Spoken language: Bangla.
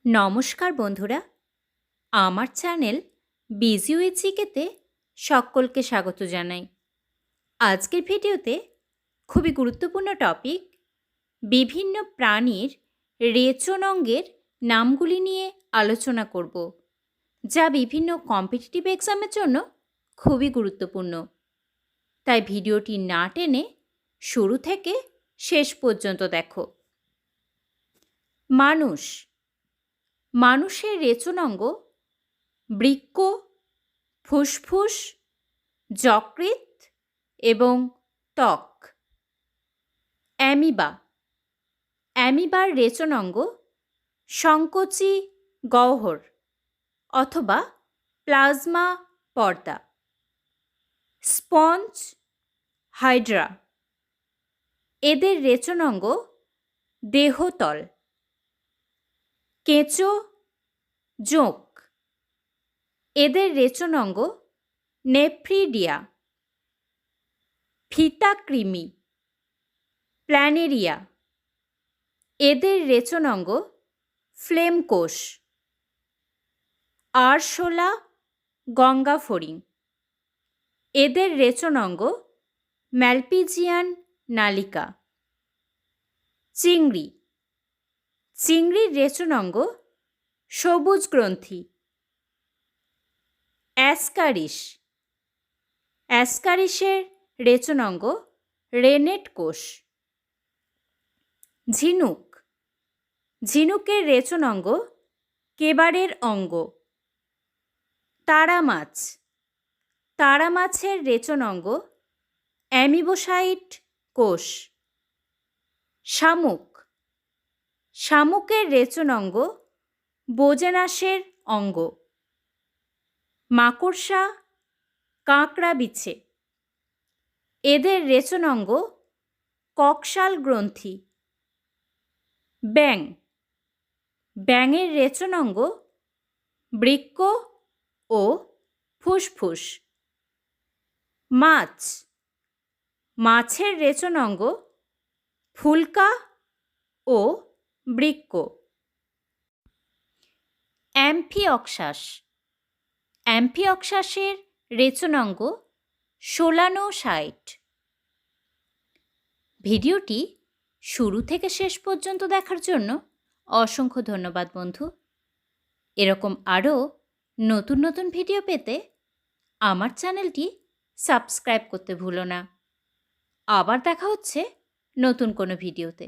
নমস্কার বন্ধুরা, আমার চ্যানেল বিজি উইথ জিকেতে সকলকে স্বাগত জানাই। আজকের ভিডিওতে খুবই গুরুত্বপূর্ণ টপিক, বিভিন্ন প্রাণীর রেচন অঙ্গের নামগুলি নিয়ে আলোচনা করব, যা বিভিন্ন কম্পিটিটিভ এক্সামের জন্য খুবই গুরুত্বপূর্ণ। তাই ভিডিওটি না টেনে শুরু থেকে শেষ পর্যন্ত দেখো। মানুষের রেচন অঙ্গ বৃক্ক, ফুসফুস, যকৃৎ এবং ত্বক। অ্যামিবার রেচন অঙ্গ সংকোচী গহ্বর অথবা প্লাজমা পর্দা। স্পঞ্জ, হাইড্রা, এদের রেচন অঙ্গ দেহতল। কেঁচো, জোঁক, এদের রেচন অঙ্গ নেফ্রিডিয়া। ফিতাকৃমি, প্ল্যানেরিয়া, এদের রেচন অঙ্গ ফ্লেম কোষ। আরশোলা, গঙ্গা ফড়িং, এদের রেচন অঙ্গ ম্যালপিজিয়ান নালিকা। চিংড়ির রেচন অঙ্গ সবুজ গ্রন্থি। অ্যাসকারিসের রেচন অঙ্গ রেনেট কোষ। ঝিনুকের রেচন অঙ্গ কেবারের অঙ্গ। তারা মাছের রেচন অঙ্গ অ্যামিবোসাইট কোষ। শামুকের রেচন অঙ্গ বোজেনাসের অঙ্গ। মাকড়সা, কাঁকড়া বিছে, এদের রেচন অঙ্গ কক্সাল গ্রন্থি। ব্যাঙের রেচন অঙ্গ বৃক্ক ও ফুসফুস। মাছের রেচন অঙ্গ ফুলকা ও বৃক্ক। অ্যাম্ফিঅক্সাসের রেচন অঙ্গ সোলানোসাইট। ভিডিওটি শুরু থেকে শেষ পর্যন্ত দেখার জন্য অসংখ্য ধন্যবাদ বন্ধু। এরকম আরও নতুন নতুন ভিডিও পেতে আমার চ্যানেলটি সাবস্ক্রাইব করতে ভুলো না। আবার দেখা হচ্ছে নতুন কোনো ভিডিওতে।